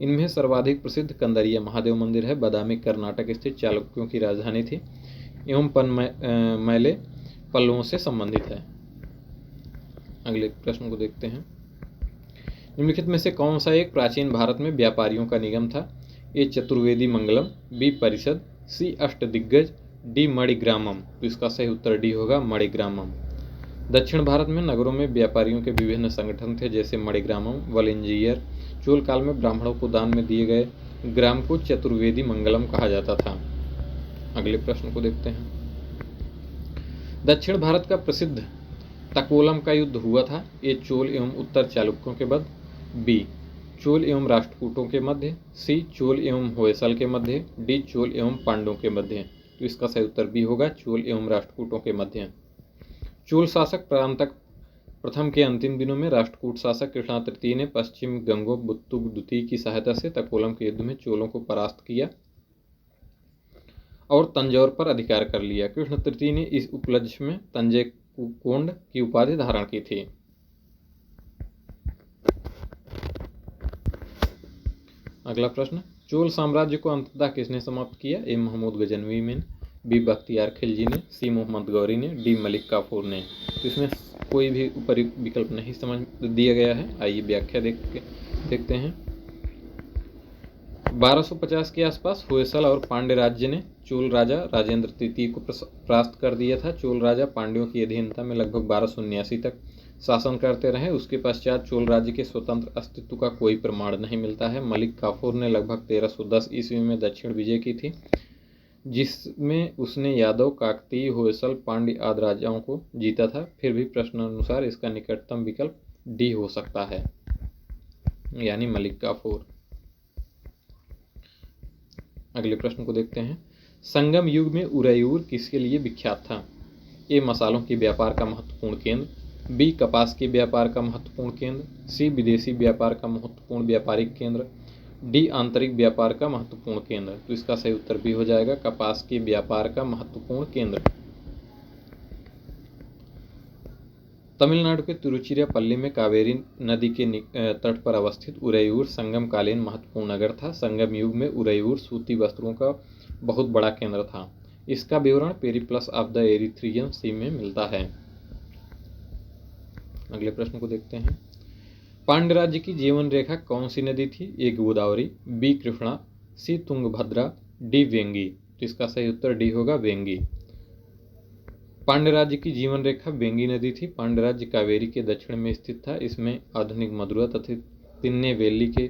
इनमें सर्वाधिक प्रसिद्ध कंदरिया महादेव मंदिर है। बादामी कर्नाटक स्थित चालुक्यों की राजधानी थी एवं पनमैले पल्लवों से संबंधित है। अगले प्रश्न को देखते हैं। निम्नलिखित में से कौन सा एक प्राचीन भारत में व्यापारियों का निगम था? ए चतुर्वेदी मंगलम, बी परिषद, सी अष्टदिग्गज, डी मणिग्रामम। तो इसका सही उत्तर डी होगा, मणिग्रामम। दक्षिण भारत में नगरों में व्यापारियों के विभिन्न संगठन थे जैसे मणिग्रामम, वलिंजियर। चोल काल में ब्राह्मणों को दान में दिए गए ग्राम को चतुर्वेदी मंगलम कहा जाता था। अगले प्रश्न को देखते हैं। दक्षिण भारत का प्रसिद्ध तकोलम का युद्ध हुआ था। ए चोल एवं उत्तर चालुक्यों के मध्य, बी चोल एवं राष्ट्रकूटों के मध्य, सी चोल एवं होयसल के मध्य, डी चोल एवं पांड्यों के मध्य। तो इसका सही उत्तर बी होगा, चोल एवं राष्ट्रकूटों के मध्य। चोल शासक परांतक प्रथम के अंतिम दिनों में राष्ट्रकूट शासक कृष्णा तृतीय ने पश्चिम गंगोबुत्तुक द्वितीय की सहायता से तकोलम के युद्ध में चोलों को परास्त किया और तंजौर पर अधिकार कर लिया। कृष्ण तृतीय ने इस उपलक्ष्य में तंजय कोंड की उपाधि धारण की थी। अगला प्रश्न, चोल साम्राज्य को अंततः किसने समाप्त किया? ए महमूद गजनवी ने, बी बख्तियार खिलजी ने, सी मोहम्मद गौरी ने, डी मलिक काफूर ने। तो इसमें कोई भी ऊपरी विकल्प नहीं समझ दिया गया है। आइए व्याख्या देखते हैं। 1250 के आसपास होयसल और पांड्य राज्य ने चोल राजा राजेंद्र तृतीय को परास्त कर दिया था। चोल राजा पांड्यों की अधीनता में लगभग 1279 तक शासन करते रहे। उसके पश्चात चोल राज्य के स्वतंत्र अस्तित्व का कोई प्रमाण नहीं मिलता है। मलिक काफूर ने लगभग 1310 ईस्वी में दक्षिण विजय की थी जिसमें उसने यादव, काकतीय, होयसल, पांड्य आदि राजाओं को जीता था। फिर भी प्रश्नानुसार इसका निकटतम विकल्प डी हो सकता है, यानी मलिक काफूर। अगले प्रश्न को देखते हैं। संगम युग में उरैयूर किसके लिए विख्यात था? ए मसालों के व्यापार का महत्वपूर्ण केंद्र, बी कपास के व्यापार का महत्वपूर्ण केंद्र, सी विदेशी व्यापार का महत्वपूर्ण व्यापारिक केंद्र, डी आंतरिक व्यापार का महत्वपूर्ण केंद्र। तो इसका सही उत्तर भी हो जाएगा, कपास के व्यापार का महत्वपूर्ण केंद्र। तमिलनाडु के तिरुचिरापल्ली में कावेरी नदी के तट पर अवस्थित उरैयूर संगमकालीन महत्वपूर्ण नगर था। संगम युग में उरैयूर सूती वस्त्रों का बहुत बड़ा केंद्र था। इसका विवरण पेरिप्लस ऑफ द एरिथ्रियन सी में मिलता है। अगले प्रश्न को देखते हैं। पांड्य राज्य की जीवन रेखा कौन सी नदी थी? ए गोदावरी, बी कृष्णा, सी तुंगभद्रा, डी वेंगी। तो इसका सही उत्तर डी होगा, वेंगी। पांड्य राज्य की जीवन रेखा वेंगी नदी थी। पांड्य राज्य कावेरी के दक्षिण में स्थित था। इसमें आधुनिक मदुरा तथा तिन्नेवेली के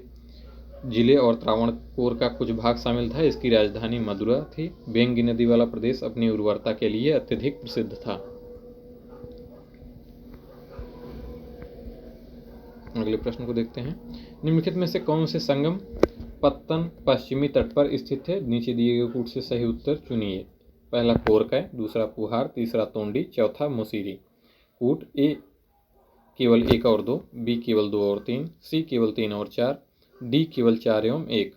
जिले और त्रावणकोर का कुछ भाग शामिल था। इसकी राजधानी मदुरा थी। वेंगी नदी वाला प्रदेश अपनी उर्वरता के लिए अत्यधिक प्रसिद्ध था। अगले प्रश्न को देखते हैं। निम्नलिखित में से कौन से संगम पत्तन पश्चिमी तट पर स्थित है? नीचे दिए गए कूट से सही उत्तर चुनिए। पहला कोरकै, दूसरा पुहार, तीसरा तोंडी, चौथा मुसीरी। कूट ए केवल 1 और 2, बी केवल 2 और 3, सी केवल 3 और 4, डी केवल 4 एवं 1।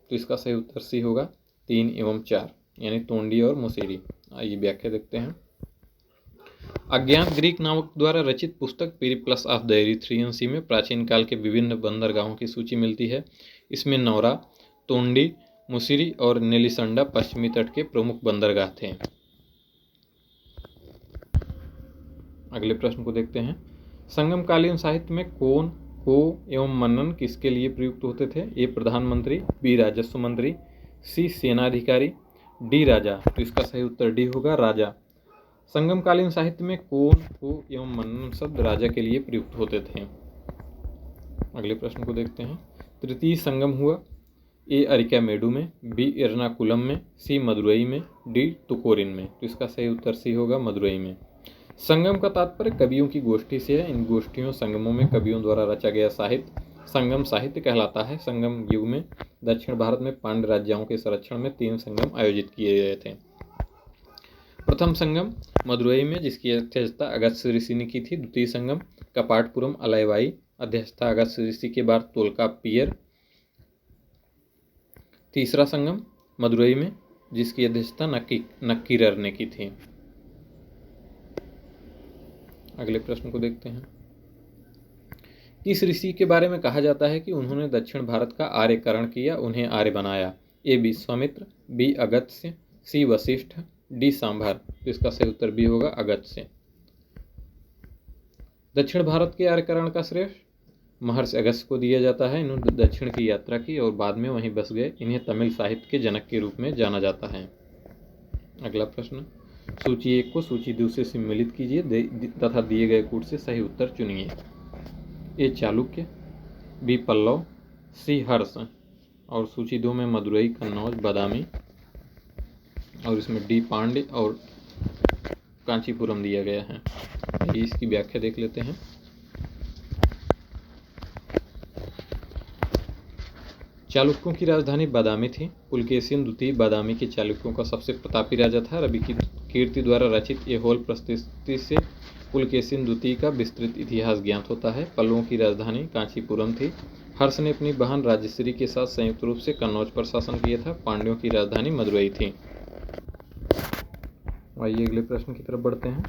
तो इसका सही उत्तर सी होगा, 3 एवं 4, यानी तोंडी और मुसीरी। आइए व्याख्या देखते हैं। अज्ञात ग्रीक नावक द्वारा रचित पुस्तक पेरिप्लस ऑफ द एरिथ्रियन सी में प्राचीन काल के विभिन्न बंदरगाहों की सूची मिलती है। इसमें नौरा, तोंडी, मुसिरी और नेलिसंडा पश्चिमी तट के प्रमुख बंदरगाह थे। अगले प्रश्न को देखते हैं। संगमकालीन साहित्य में कौन, को एवं मनन किसके लिए प्रयुक्त होते थे? ए प्रधानमंत्री, बी राजस्व मंत्री, सी सेनाधिकारी, डी राजा। तो इसका सही उत्तर डी होगा, राजा। संगमकालीन साहित्य में कौन, को एवं मनन शब्द राजा के लिए प्रयुक्त होते थे। अगले प्रश्न को देखते हैं। तृतीय संगम हुआ ए अरिकामेडु में, बी एर्नाकुलम में, सी मदुरई में, डी तुकोरिन में। तो इसका सही उत्तर सी होगा, मदुरई में। संगम का तात्पर्य कवियों की गोष्ठी से है। इन गोष्ठियों संगमों में कवियों द्वारा रचा गया साहित्य संगम साहित्य कहलाता है। संगम युग में दक्षिण भारत में पांड्य राज्यों के संरक्षण में 3 संगम आयोजित किए गए थे। प्रथम संगम मदुरई में, जिसकी अध्यक्षता अगस्त्य ऋषि ने की थी। द्वितीय संगम कपाटपुरम अलाइवाई, अध्यक्षता अगस्त्य ऋषि के बाद तोल्काप्पियर। तीसरा संगम मदुरई में, जिसकी अध्यक्षता नक्कीरर ने की थी। अगले प्रश्न को देखते हैं। किस ऋषि के बारे में कहा जाता है कि उन्होंने दक्षिण भारत का आर्यकरण किया, उन्हें आर्य बनाया? ए विश्वामित्र, बी अगस्त्य, सी वशिष्ठ, डी सांभर। तो इसका सही उत्तर बी होगा, अगस्त्य। दक्षिण भारत के आर्यकरण का श्रेय महर्षि अगस्त्य को दिया जाता है। इन्होंने दक्षिण की यात्रा की और बाद में वहीं बस गए। इन्हें तमिल साहित्य के जनक के रूप में जाना जाता है। अगला प्रश्न, सूची 1 को सूची 2 से सम्मिलित कीजिए तथा दिए गए कूट से सही उत्तर चुनिए। ए चालुक्य, बी पल्लव, सी हर्ष, और सूची 2 में मदुरई, कन्नौज, बादामी, और इसमें डी पांड्य और कांचीपुरम दिया गया है। इसकी व्याख्या देख लेते हैं। चालुक्यों की राजधानी बादामी थी। पुलकेशिन द्वितीय बादामी के चालुक्यों का सबसे प्रतापी राजा था। रवि की कीर्ति द्वारा रचित एहोल प्रस्तुति से पुलकेशिन द्वितीय का विस्तृत इतिहास ज्ञात होता है। पल्लवों की राजधानी कांचीपुरम थी। हर्ष ने अपनी बहन राजश्री के साथ संयुक्त रूप से कन्नौज पर शासन किया था। पांड्यों की राजधानी मदुरई थी। आइए अगले प्रश्न की तरफ बढ़ते हैं।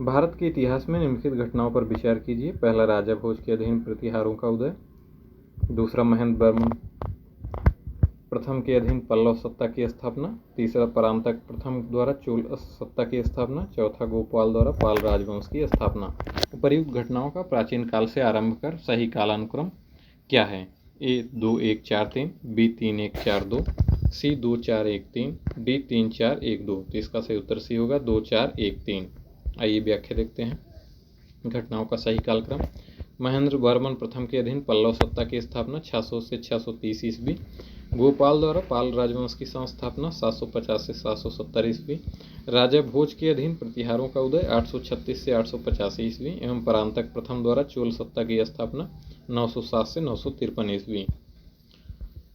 भारत के इतिहास में निम्नलिखित घटनाओं पर विचार कीजिए। पहला, राजा भोज के अधीन प्रतिहारों का उदय। दूसरा, महेंद्र वर्मन प्रथम के अधीन पल्लव सत्ता की स्थापना। तीसरा, परांतक प्रथम द्वारा चोल सत्ता की स्थापना। चौथा, गोपाल द्वारा पाल राजवंश की स्थापना। उपर्युक्त घटनाओं का प्राचीन काल से आरंभ कर सही कालानुक्रम क्या है? ए 2-1-4-3, बी 3-1-4-2, सी 2-4-1-3, डी 3-4-1-2। तो इसका सही उत्तर सी होगा, 2-4-1-3। आइए व्याख्या देखते हैं। घटनाओं का सही कालक्रम। महेंद्र वर्मन प्रथम के अधीन पल्लव सत्ता की स्थापना 600 से 630 ईस्वी। गोपाल द्वारा पाल राजवंश की संस्थापना 750 से 770 ईस्वी। राजा भोज के अधीन प्रतिहारों का उदय 836 से 885 ईस्वी एवं परांतक प्रथम द्वारा चोल सत्ता की स्थापना 907 से 953 ईस्वी।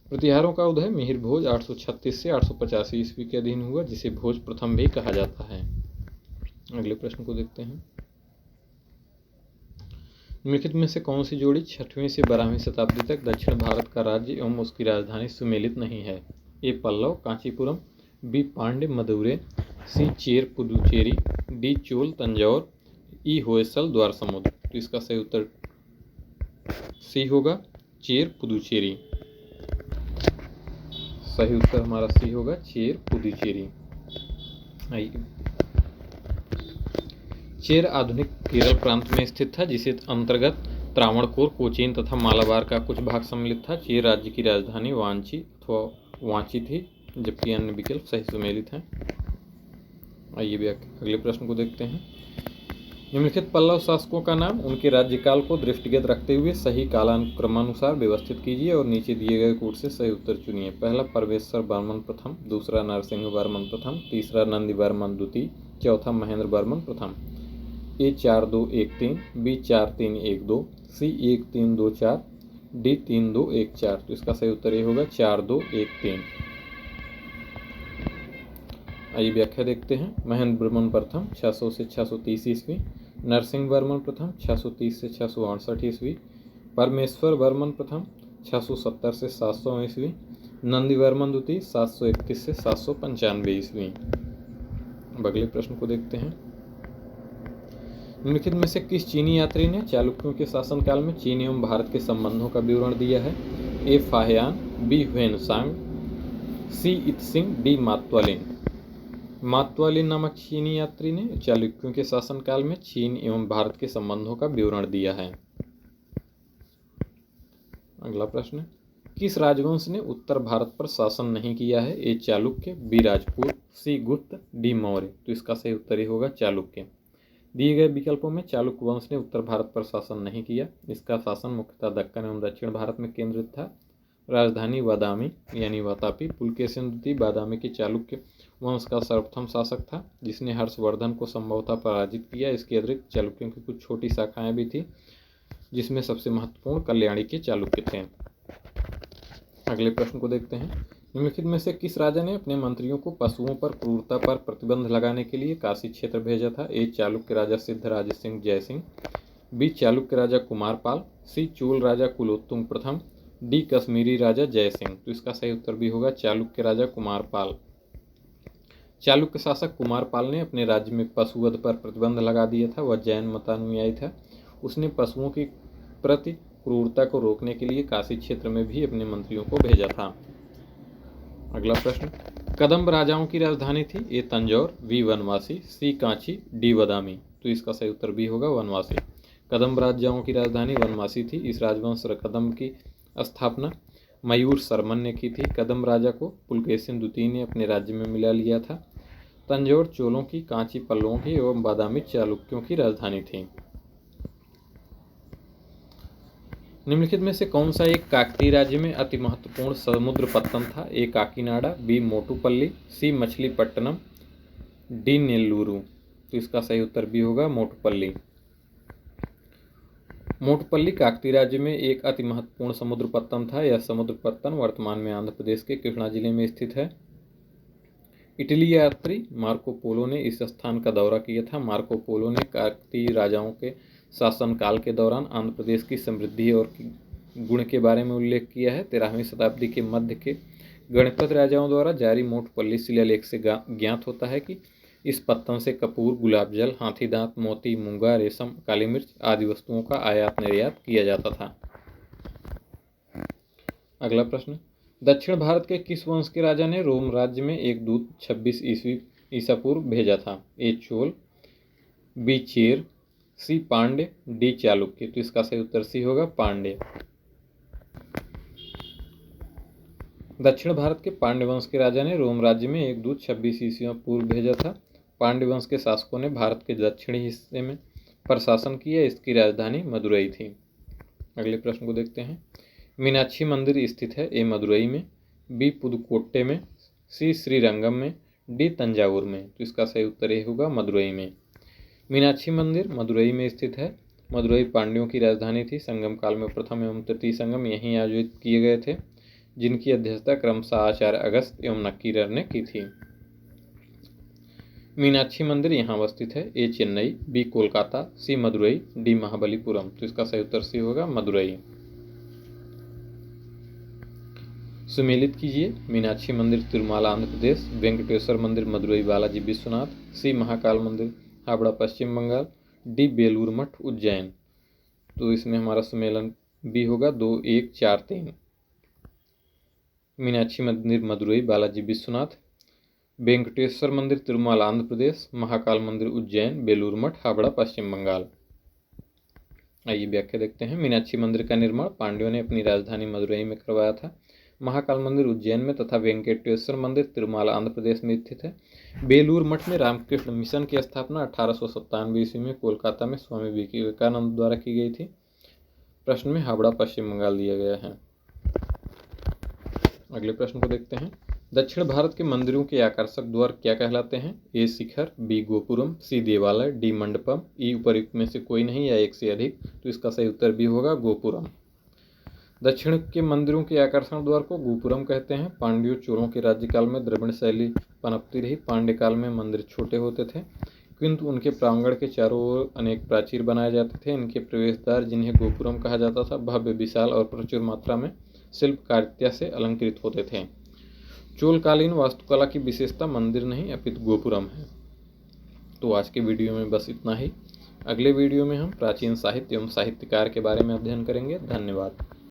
प्रतिहारों का उदय मिहिर भोज 836 से 885 ईस्वी के अधीन हुआ, जिसे भोज प्रथम भी कहा जाता है। अगले प्रश्न को देखते हैं। निम्नलिखित में से कौन सी जोड़ी 6वीं से 12वीं शताब्दी तक दक्षिण भारत का राज्य एवं उसकी राजधानी सुमेलित नहीं है? ए पल्लव कांचीपुरम, बी पांड्य मदुरै, सी चेर पुदुचेरी, डी चोल तंजौर, ई होयसल द्वार समुद्र। तो इसका सही उत्तर सी होगा, चेर पुदुचेरी। सही उत्तर हमारा सी होगा, चेर पुदुचेरी। चेर आधुनिक केरल प्रांत में स्थित था, जिसे अंतर्गत त्रावणकोर, कोचीन तथा मालाबार का कुछ भाग सम्मिलित था। चेर राज्य की राजधानी वांची अथवा वांची थी, जबकि अन्य विकल्प सही सुमेलित हैं। आइए अगले प्रश्न को देखते हैं। निम्नलिखित पल्लव शासकों का नाम उनके राज्यकाल को दृष्टिगत रखते हुए सही कालानुक्रमानुसार व्यवस्थित कीजिए और नीचे दिए गए कूट से सही उत्तर चुनिए। पहला, परमेश्वर वर्मन प्रथम। दूसरा, नरसिंह वर्मन प्रथम। तीसरा, नंदी वर्मन द्वितीय। चौथा, महेंद्र वर्मन प्रथम। ए 4-2-1-3, बी 4-3-1-2, सी 1-3-2-4, डी 3-2-1-4। तो इसका सही उत्तर ये होगा, 4-2-1-3। आइए व्याख्या देखते हैं। महेंद्र वर्मन प्रथम 600 से 630 ईस्वी। नरसिंह वर्मन प्रथम 630 से 668 ईस्वी। परमेश्वर वर्मन प्रथम 670 से 700 ईस्वी। नंदी वर्मन द्वितीय 731 से 795 ईस्वी। अगले प्रश्न को देखते हैं। निम्नलिखित में से किस चीनी यात्री ने चालुक्यों के शासनकाल में चीन एवं भारत के संबंधों का विवरण दिया है? ए फाहियान, बी ह्वेनसांग, सी इत्सिंग, डी मातवालिन। मातवालिन नामक चीनी यात्री ने चालुक्यों के शासनकाल में चीन एवं भारत के संबंधों का विवरण दिया है। अगला प्रश्न, किस राजवंश ने उत्तर भारत पर शासन नहीं किया है? ए चालुक्य, बी राजपूत, सी गुप्त, डी मौर्य। तो इसका सही उत्तर ही होगा चालुक्य। दिए गए विकल्पों में चालुक्य वंश ने उत्तर भारत पर शासन नहीं किया। इसका शासन मुख्यतः दक्कन एवं दक्षिण भारत में केंद्रित था। राजधानी बादामी यानी वातापी। पुलकेशिन द्वितीय बादामी के चालुक्य वंश का सर्वप्रथम शासक था, जिसने हर्षवर्धन को संभवतः पराजित किया। इसके अतिरिक्त चालुक्यों की कुछ छोटी शाखाएं भी थी, जिसमें सबसे महत्वपूर्ण कल्याणी के चालुक्य थे। अगले प्रश्न को देखते हैं। निम्नलिखित में से किस राजा ने अपने मंत्रियों को पशुओं पर क्रूरता पर प्रतिबंध लगाने के लिए काशी क्षेत्र भेजा था? ए चालुक्य राजा सिद्धराज सिंह जयसिंह, बी चालुक्य राजा कुमारपाल, सी चोल राजा कुलोत्तुंग प्रथम, डी कश्मीरी राजा जयसिंह। तो इसका सही उत्तर भी होगा चालुक्य राजा कुमारपाल। चालुक्य शासक कुमारपाल ने अपने राज्य में पशुवध पर प्रतिबंध लगा दिया था। वह जैन मतानुयायी था। उसने पशुओं की प्रति क्रूरता को रोकने के लिए काशी क्षेत्र में भी अपने मंत्रियों को भेजा था। अगला प्रश्न, कदंब राजाओं की राजधानी थी? ए तंजौर, बी वनवासी, सी कांची, डी बदामी। तो इसका सही उत्तर भी होगा वनवासी। कदंब राजाओं की राजधानी वनवासी थी। इस राजवंश कदंब की स्थापना मयूर शर्मन ने की थी। कदंब राजा को पुलकेशिन द्वितीय ने अपने राज्य में मिला लिया था। तंजौर चोलों की, कांची पल्लवों की एवं बादामी चालुक्यों की राजधानी थी। निम्नलिखित में से कौन सा एक काकतीय राज्य में अति महत्वपूर्ण समुद्र पत्तन था? ए काकीनाडा, बी मोटुपल्ली, सी मछलीपट्टनम, डी नेल्लूरू। तो इसका सही उत्तर भी होगा मोटुपल्ली। मोटुपल्ली काकतीय राज्य में एक अति महत्वपूर्ण समुद्र पत्तन था। यह समुद्र पत्तन वर्तमान में आंध्र प्रदेश के कृष्णा जिले में स्थित है। इटली यात्री मार्को पोलो ने इस स्थान का दौरा किया था। मार्को पोलो ने काकतीय राजाओं के शासनकाल के दौरान आंध्र प्रदेश की समृद्धि और गुण के बारे में उल्लेख किया है। 13वीं शताब्दी के मध्य के गणपत राजाओं द्वारा जारी मोटुपल्ली शिलालेख से ज्ञात होता है कि इस पत्तन से कपूर, गुलाब जल, हाथी दांत, मोती, मूंगा, रेशम, काली मिर्च आदि वस्तुओं का आयात निर्यात किया जाता था। अगला प्रश्न, दक्षिण भारत के किस वंश के राजा ने रोम राज्य में एक दूत 26 ईसा पूर्व भेजा था? ए चोल, बी चेर, सी पांड्य, डी चालुक्य। तो इसका सही उत्तर सी होगा पांड्य। दक्षिण भारत के पांड्य वंश के राजा ने रोम राज्य में एक दूत 26 ईसा पूर्व भेजा था। पांड्य वंश के शासकों ने भारत के दक्षिणी हिस्से में पर शासन किया। इसकी राजधानी मदुरई थी। अगले प्रश्न को देखते हैं। मीनाक्षी मंदिर स्थित है? ए मदुरई में, बी पुदुकोट्टे में, सी श्रीरंगम में, डी तंजावुर में। तो इसका सही उत्तर ये होगा मदुरई में। मीनाक्षी मंदिर मदुरई में स्थित है। मदुरई पांड्यों की राजधानी थी। संगम काल में प्रथम एवं तृतीय संगम यहीं आयोजित किए गए थे, जिनकी अध्यक्षता क्रमशः आचार्य अगस्त एवं नक्कीरर ने की थी। मीनाक्षी मंदिर यहाँ अवस्थित है। ए चेन्नई, बी कोलकाता, सी मदुरई, डी महाबलीपुरम। तो इसका सही उत्तर सी होगा मदुरई। सुमेलित कीजिए। मीनाक्षी मंदिर तिरुमाला आंध्र प्रदेश, वेंकटेश्वर मंदिर मदुरई बालाजी विश्वनाथ, सी महाकाल मंदिर हावड़ा पश्चिम बंगाल, डी बेलूर मठ उज्जैन। तो इसमें हमारा सुमेलन बी होगा 2, 1, 4, 3। मीनाक्षी मंदिर मदुरई बालाजी विश्वनाथ, वेंकटेश्वर मंदिर तिरुमाला आंध्र प्रदेश, महाकाल मंदिर उज्जैन, बेलूर मठ हावड़ा पश्चिम बंगाल। आइए व्याख्या देखते हैं। मीनाक्षी मंदिर का निर्माण पांड्यों ने अपनी राजधानी मदुरई में करवाया था। महाकाल मंदिर उज्जैन में तथा वेंकटेश्वर मंदिर तिरुमाला आंध्र प्रदेश में स्थित है। बेलूर मठ में रामकृष्ण मिशन की स्थापना 1897 ईस्वी में कोलकाता में स्वामी विवेकानंद द्वारा की गई थी। प्रश्न में हावड़ा पश्चिम बंगाल दिया गया है। अगले प्रश्न को देखते हैं। दक्षिण भारत के मंदिरों के आकर्षक द्वार क्या कहलाते हैं? ए शिखर, बी गोपुरम, सी देवालय, डी मंडपम, ई उपयुक्त में से कोई नहीं या एक से अधिक। तो इसका सही उत्तर भी होगा गोपुरम। दक्षिण के मंदिरों के आकर्षण द्वार को गोपुरम कहते हैं। पांड्यों चोलों के राज्यकाल में द्रविड़ शैली पनपती रही। पांड्य काल में मंदिर छोटे होते थे, किंतु उनके प्रांगण के चारों ओर अनेक प्राचीर बनाए जाते थे। इनके प्रवेश द्वार, जिन्हें गोपुरम कहा जाता था, भव्य, विशाल और प्रचुर मात्रा में शिल्पकारिता से अलंकृत होते थे। चोलकालीन वास्तुकला की विशेषता मंदिर नहीं अपितु गोपुरम है। तो आज के वीडियो में बस इतना ही। अगले वीडियो में हम प्राचीन साहित्य एवं साहित्यकार के बारे में अध्ययन करेंगे। धन्यवाद।